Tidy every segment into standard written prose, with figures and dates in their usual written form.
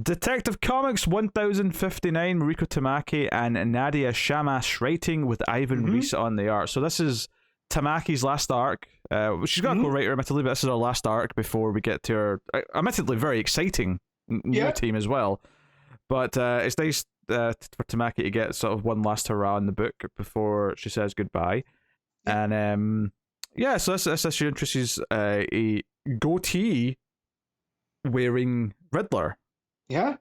Detective Comics 1059, Mariko Tomaki and Nadia Shamash writing with Ivan Reese on the art. So this is Tamaki's last arc. She's got a co-writer, admittedly, but this is our last arc before we get to her, admittedly, very exciting new team as well. But it's nice for Tamaki to get sort of one last hurrah in the book before she says goodbye. And so this issue introduces a goatee wearing Riddler. Yeah.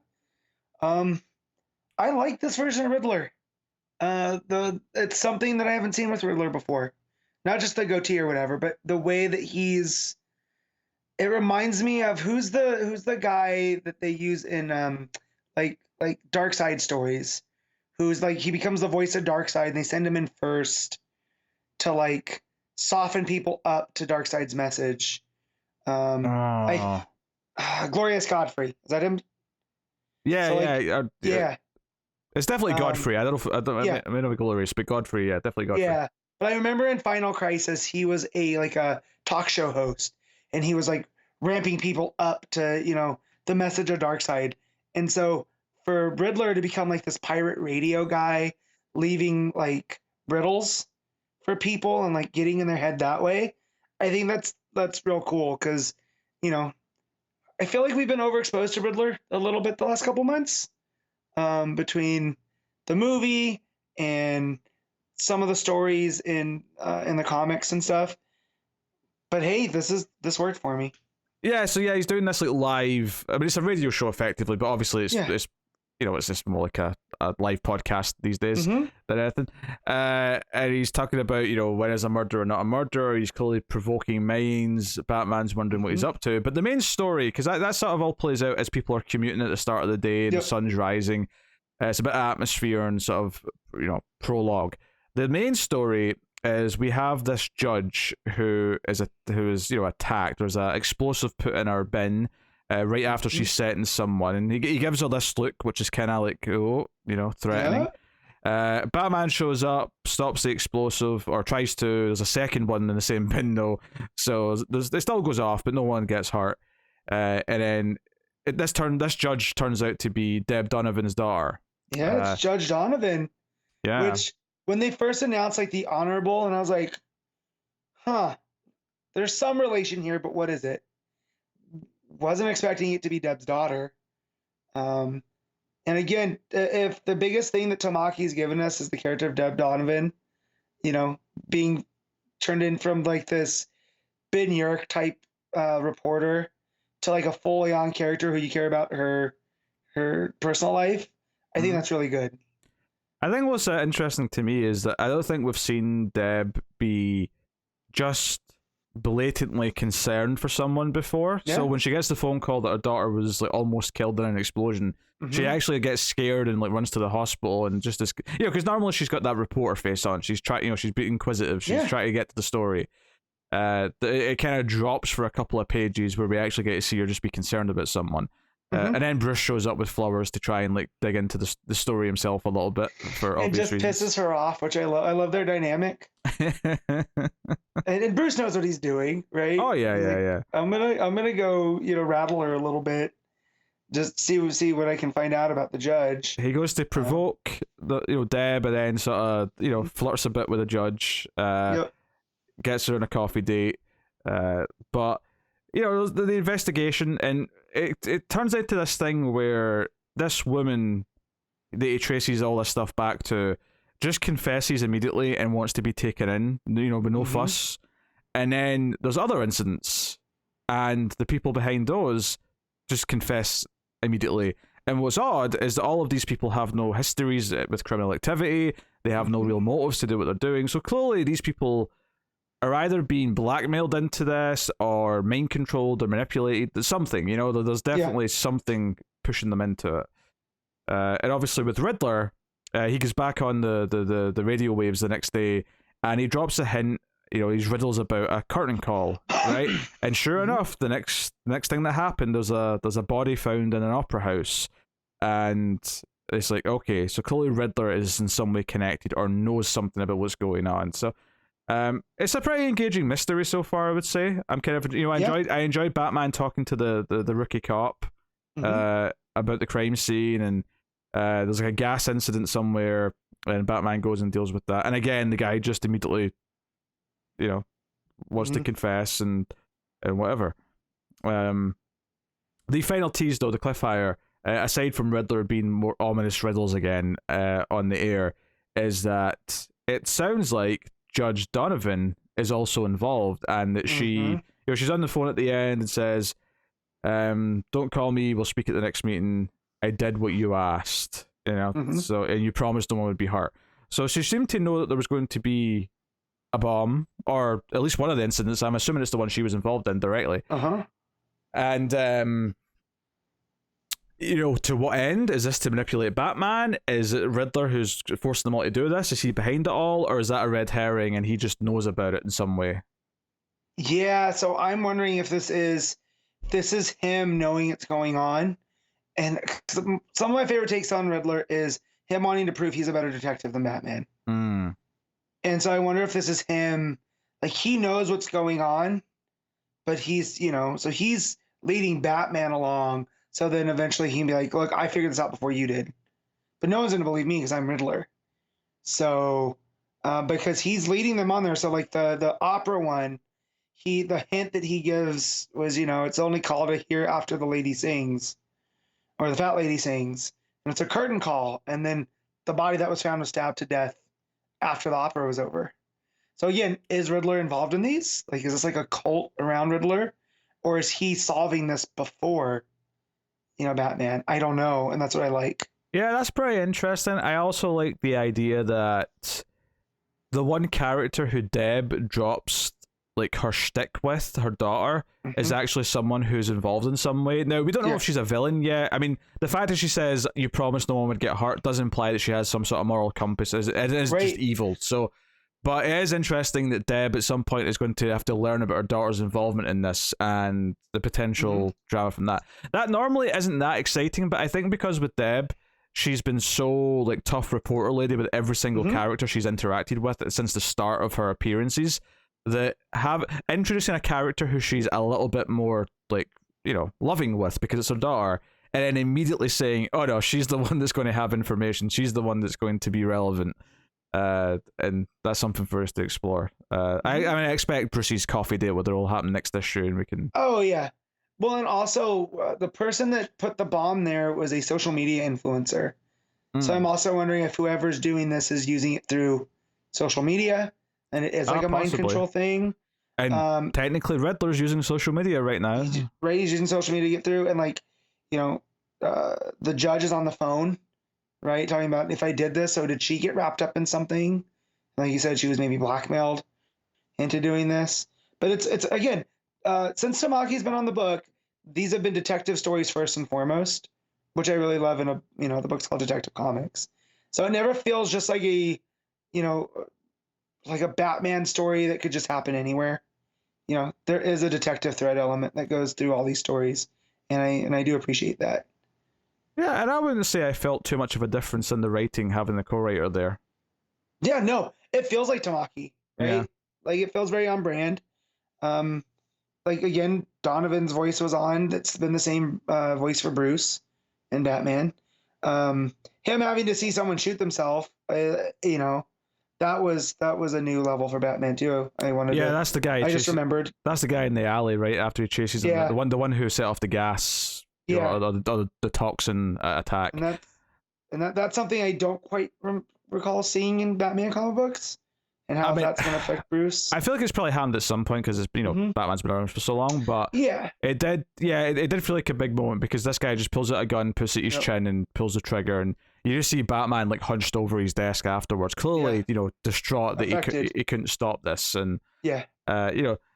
I like this version of Riddler. It's something that I haven't seen with Riddler before. Not just the goatee or whatever, but the way that it reminds me of who's the guy that they use in like Darkseid stories, who's like, he becomes the voice of Darkseid and they send him in first to like soften people up to Darkseid's message. Glorious Godfrey, is that him? Yeah. It's definitely Godfrey. I don't know if I may not be Glorious, but Godfrey, definitely Godfrey. Yeah, but I remember in Final Crisis he was a talk show host, and he was like ramping people up to the message of Darkseid. And so for Riddler to become like this pirate radio guy, leaving like riddles for people and like getting in their head that way, I think that's real cool because I feel like we've been overexposed to Riddler a little bit the last couple months, between the movie and some of the stories in the comics and stuff. But hey, this worked for me. Yeah, so he's doing this like live. I mean, it's a radio show effectively, but obviously it's just more like a live podcast these days than anything. And he's talking about when is a murderer not a murderer. He's clearly provoking minds. Batman's wondering what he's up to. But the main story, because that sort of all plays out as people are commuting at the start of the day, the sun's rising. It's a bit of atmosphere and sort of prologue. The main story is we have this judge who is attacked. There's an explosive put in her bin right after she's sentenced someone, and he gives her this look, which is kind of like threatening. Batman shows up, stops the explosive, or tries to. There's a second one in the same bin though, so it still goes off, but no one gets hurt. And then this judge turns out to be Deb Donovan's daughter. Yeah, it's Judge Donovan. Yeah. Which, when they first announced like the honorable, and I was like, there's some relation here, but what is it? Wasn't expecting it to be Deb's daughter. And again, if the biggest thing that Tamaki's given us is the character of Deb Donovan, being turned in from like this Ben Urich type reporter to like a fully on character who you care about her personal life, I think that's really good. I think what's interesting to me is that I don't think we've seen Deb be just blatantly concerned for someone before. Yeah. So when she gets the phone call that her daughter was like almost killed in an explosion, she actually gets scared and like runs to the hospital and just because normally she's got that reporter face on. She's trying, she's being inquisitive. She's trying to get to the story. It kind of drops for a couple of pages where we actually get to see her just be concerned about someone. And then Bruce shows up with flowers to try and like dig into the story himself a little bit for obvious reasons. It just pisses her off, which I love. I love their dynamic. and Bruce knows what he's doing, right? Oh yeah. I'm gonna go, rattle her a little bit, just see what I can find out about the judge. He goes to provoke Deb, and then sort of flirts a bit with the judge. Gets her on a coffee date, but the investigation, and it turns into this thing where this woman that he traces all this stuff back to just confesses immediately and wants to be taken in, with no fuss. And then there's other incidents, and the people behind those just confess immediately. And what's odd is that all of these people have no histories with criminal activity. They have no real motives to do what they're doing. So clearly these people are either being blackmailed into this or mind controlled or manipulated. There's something, there's definitely something pushing them into it. And obviously with Riddler, he goes back on the radio waves the next day, and he drops a hint, these riddles about a curtain call, right? And sure enough, the next thing that happened, there's a body found in an opera house, and it's like, okay, so clearly Riddler is in some way connected or knows something about what's going on. So it's a pretty engaging mystery so far, I would say. I'm kind of I enjoyed Batman talking to the rookie cop about the crime scene, and there's like a gas incident somewhere, and Batman goes and deals with that. And again, the guy just immediately, wants to confess and whatever. The final tease, though, the cliffhanger, aside from Riddler being more ominous riddles again on the air, is that it sounds like Judge Donovan is also involved, and that she, she's on the phone at the end and says, "Don't call me. We'll speak at the next meeting. I did what you asked, So, and you promised no one would be hurt." So she seemed to know that there was going to be a bomb, or at least one of the incidents. I'm assuming it's the one she was involved in directly. And to what end? Is this to manipulate Batman? Is it Riddler who's forcing them all to do this? Is he behind it all, or is that a red herring and he just knows about it in some way? Yeah, so I'm wondering if this is him knowing it's going on. And some of my favorite takes on Riddler is him wanting to prove he's a better detective than Batman. And so I wonder if this is him, like he knows what's going on, but he's, so he's leading Batman along. So then eventually he can be like, "Look, I figured this out before you did. But no one's going to believe me because I'm Riddler." So, because he's leading them on there. So like the opera one, the hint that he gives was, it's only call to hear after the lady sings, or the fat lady sings. And it's a curtain call. And then the body that was found was stabbed to death after the opera was over. So again, is Riddler involved in these? Like, is this like a cult around Riddler? Or is he solving this before, Batman? I don't know. And that's what I like. Yeah, that's pretty interesting. I also like the idea that the one character who Deb drops like her shtick with, her daughter, is actually someone who's involved in some way. Now, we don't know if she's a villain yet. I mean, the fact that she says, "You promised no one would get hurt," does imply that she has some sort of moral compass. It is just evil. So, but it is interesting that Deb at some point is going to have to learn about her daughter's involvement in this and the potential drama from that. That normally isn't that exciting, but I think because with Deb, she's been so like tough reporter lady with every single character she's interacted with since the start of her appearances, that introducing a character who she's a little bit more like loving with because it's her daughter, and then immediately saying, "Oh no, she's the one that's going to have information, she's the one that's going to be relevant," and that's something for us to explore. I expect Bruce's coffee date with her will happen next issue, and we can. Oh yeah, well, and also the person that put the bomb there was a social media influencer. So I'm also wondering if whoever's doing this is using it through social media. And it is like a mind control thing. And technically Riddler's using social media right now. He's using social media to get through. And like, the judge is on the phone, right? Talking about, if I did this, so did she get wrapped up in something? Like you said, she was maybe blackmailed into doing this. But it's again, since Tamaki's been on the book, these have been detective stories first and foremost, which I really love in the book's called Detective Comics. So it never feels just like a, like a Batman story that could just happen anywhere. There is a detective thread element that goes through all these stories, and I do appreciate that. Yeah, and I wouldn't say I felt too much of a difference in the writing having the co-writer there. Yeah, no, it feels like Tomaki, right? Yeah. Like it feels very on brand. Like again, Donovan's voice was on. That's been the same voice for Bruce and Batman. Him having to see someone shoot themselves, that was a new level for Batman too. That's the guy. I just remembered. That's the guy in the alley right after he chases him. The one who set off the gas. Or the toxin attack. And that's something I don't quite recall seeing in Batman comic books, and how that's going to affect Bruce. I feel like it's probably happened at some point because it's Batman's been around for so long. But it did. Yeah, it did feel like a big moment because this guy just pulls out a gun, puts it at his chin, and pulls the trigger, and you just see Batman like hunched over his desk afterwards, clearly distraught that he couldn't stop this, and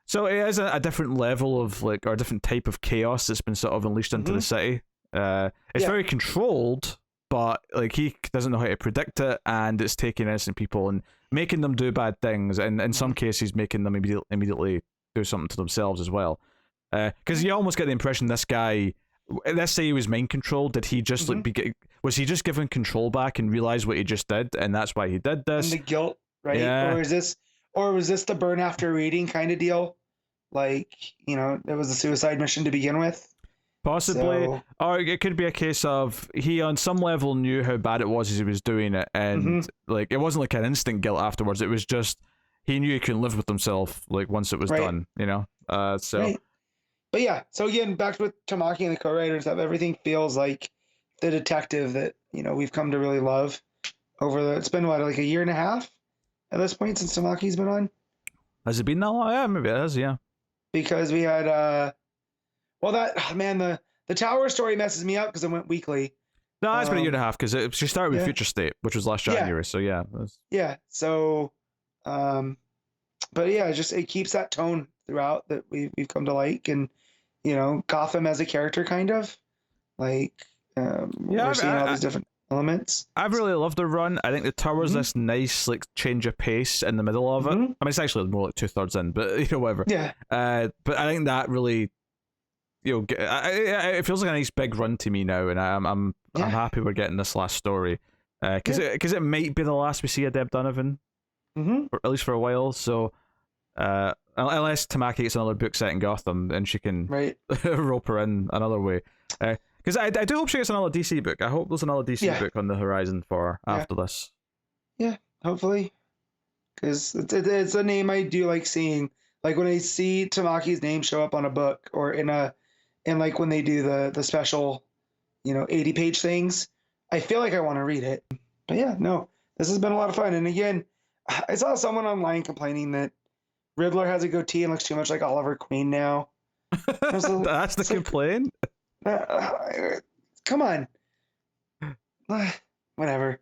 so it is a different level of or a different type of chaos that's been sort of unleashed into the city. It's very controlled, but like he doesn't know how to predict it, and it's taking innocent people and making them do bad things, and in some cases making them immediately do something to themselves as well. Because you almost get the impression this guy, let's say he was mind controlled, did he just was he just given control back and realize what he just did, and that's why he did this? And the guilt, right? Yeah. Or was this the burn after reading kind of deal? Like, it was a suicide mission to begin with. Possibly, So, or it could be a case of he, on some level, knew how bad it was as he was doing it, and like it wasn't like an instant guilt afterwards. It was just he knew he couldn't live with himself like once it was done, you know. So, right. But yeah, so again, back with Tamaki and the co-writers, that everything feels like the detective that we've come to really love it's been what, like a year and a half at this point since Tamaki's been on. Has it been that long? Yeah, maybe it has. Yeah, because we had the Tower story messes me up because it went weekly. no, it's been a year and a half because she started with Future State, which was last January. So yeah, so but yeah, it keeps that tone throughout that we've come to like, and Gotham as a character, kind of like we're seeing all these different elements. I've really loved the run. I think the Tower's this nice like change of pace in the middle of it. I mean, it's actually more like 2/3 in, but whatever. Yeah. But I think that really, it feels like a nice big run to me now, and I'm happy we're getting this last story, because it might be the last we see of Deb Donovan, or at least for a while. So, unless Tamaki gets another book set in Gotham, and she can rope her in another way. Because I do hope she gets another DC book. I hope there's another DC book on the horizon for her after this. Yeah, hopefully. Because it's a name I do like seeing. Like when I see Tamaki's name show up on a book, or in like when they do the special, 80-page things, I feel like I want to read it. But yeah, no, this has been a lot of fun. And again, I saw someone online complaining that Riddler has a goatee and looks too much like Oliver Queen now. That's the complaint? Come on. Whatever.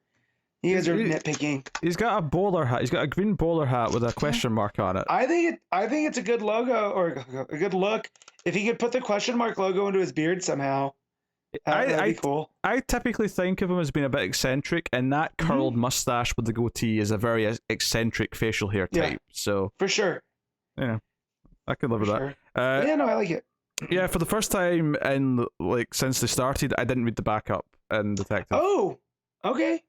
You guys are nitpicking. He's got a bowler hat. He's got a green bowler hat with a question mark on it. I think it's a good logo, or a good look. If he could put the question mark logo into his beard somehow, that'd be cool. I typically think of him as being a bit eccentric, and that curled mustache with the goatee is a very eccentric facial hair type. So for sure. Yeah, I could live with that. Yeah, no, I like it. Yeah, for the first time in since they started, I didn't read the backup in Detective. Oh, okay.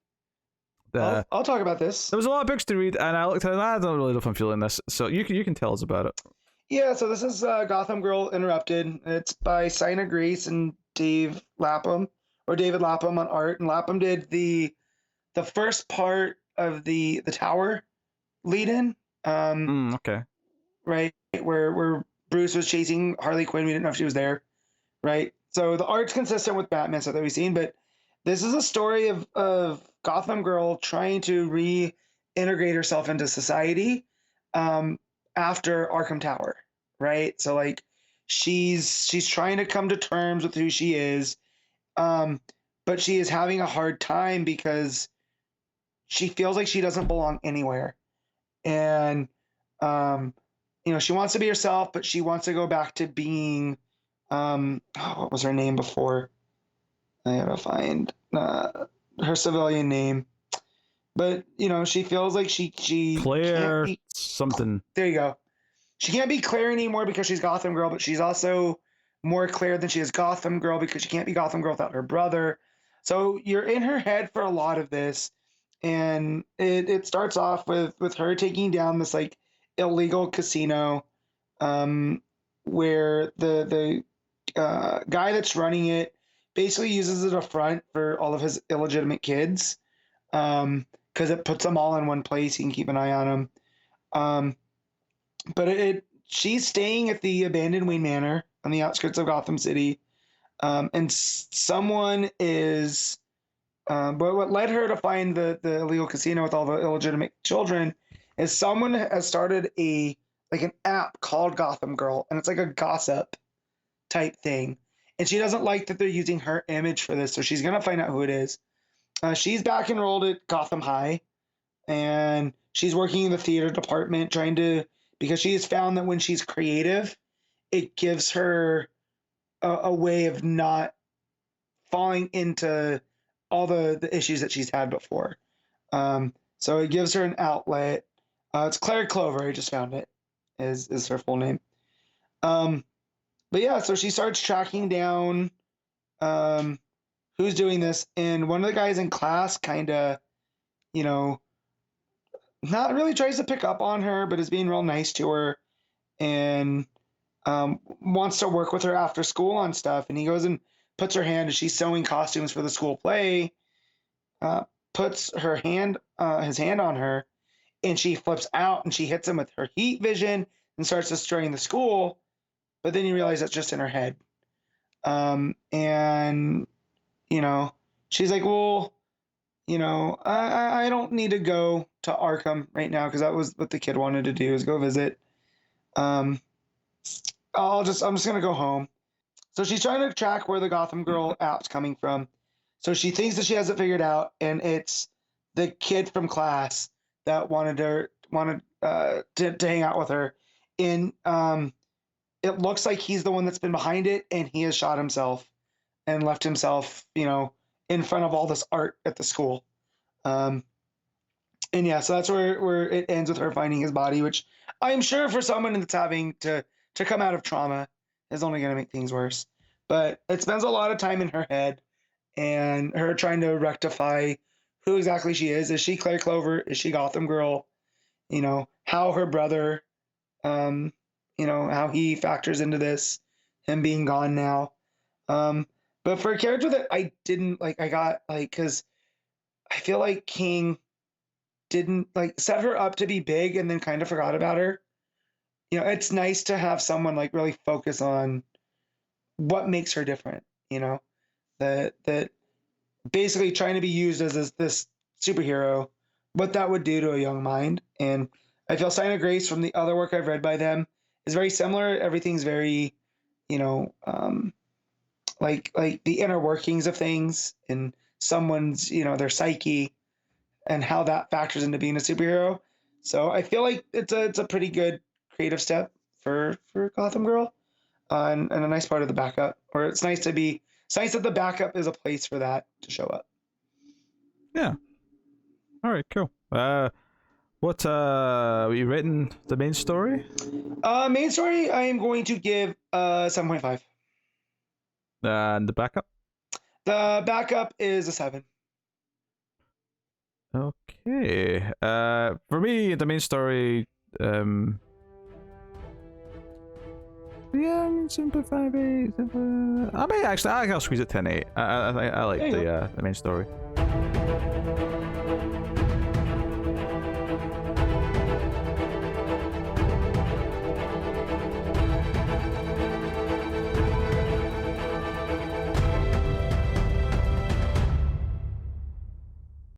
I'll talk about this. There was a lot of books to read, and I looked at it. I don't really know if I'm feeling this, so you can tell us about it. Yeah, so this is Gotham Girl Interrupted. It's by Sina Grease and David Lapham on art, and Lapham did the first part of the Tower lead-in. Okay. Right, where Bruce was chasing Harley Quinn. We didn't know if she was there, right? So the art's consistent with Batman stuff that we've seen, but this is a story of Gotham Girl trying to reintegrate herself into society after Arkham Tower, right? So like she's trying to come to terms with who she is, but she is having a hard time because she feels like she doesn't belong anywhere, and she wants to be herself, but she wants to go back to being, what was her name before? I gotta find her civilian name. But, she feels like she Claire something. There you go. She can't be Claire anymore because she's Gotham Girl, but she's also more Claire than she is Gotham Girl because she can't be Gotham Girl without her brother. So you're in her head for a lot of this. And it starts off with her taking down this, like, illegal casino, where the guy that's running it basically uses it as a front for all of his illegitimate kids, because it puts them all in one place. He can keep an eye on them. But she's staying at the abandoned Wayne Manor on the outskirts of Gotham City, and someone is. But what led her to find the illegal casino with all the illegitimate children is someone has started an app called Gotham Girl, and it's like a gossip type thing. And she doesn't like that they're using her image for this, so she's gonna find out who it is. She's back enrolled at Gotham High, and she's working in the theater department because she has found that when she's creative, it gives her a way of not falling into all the issues that she's had before. So it gives her an outlet. It's Claire Clover. I just found it. Is her full name. But yeah, so she starts tracking down who's doing this, and one of the guys in class kind of, not really tries to pick up on her, but is being real nice to her, and wants to work with her after school on stuff, and he goes and puts her hand, and she's sewing costumes for the school play. Puts his hand on her, and she flips out, and she hits him with her heat vision and starts destroying the school. But then you realize that's just in her head. And she's like, well, I don't need to go to Arkham right now because that was what the kid wanted to do, is go visit. I'm just gonna go home. So she's trying to track where the Gotham Girl app's coming from. So she thinks that she has it figured out, and it's the kid from class that wanted to hang out with her. And it looks like he's the one that's been behind it, and he has shot himself and left himself, in front of all this art at the school. And yeah, so that's where it ends with her finding his body, which I'm sure for someone that's having to come out of trauma is only going to make things worse. But it spends a lot of time in her head and her trying to rectify who exactly she is. Is she Claire Clover? Is she Gotham Girl? How her brother, how he factors into this, him being gone now. But for a character that I didn't like, because I feel like King didn't set her up to be big and then kind of forgot about her. It's nice to have someone really focus on what makes her different, that basically trying to be used as this superhero, what that would do to a young mind. And I feel Sign of Grace, from the other work I've read by them, is very similar. Everything's very, like the inner workings of things and someone's, their psyche and how that factors into being a superhero. So I feel like it's a pretty good creative step for Gotham Girl, and a nice part of the backup. Or it's nice that the backup is a place for that to show up. Yeah. All right. Cool. What were you rating the main story? Main story, I am going to give 7.5. And the backup? The backup is a 7. Okay. For me, the main story, yeah, 7.5, 8. I mean, actually, I'll squeeze it 10.8. I like the main story.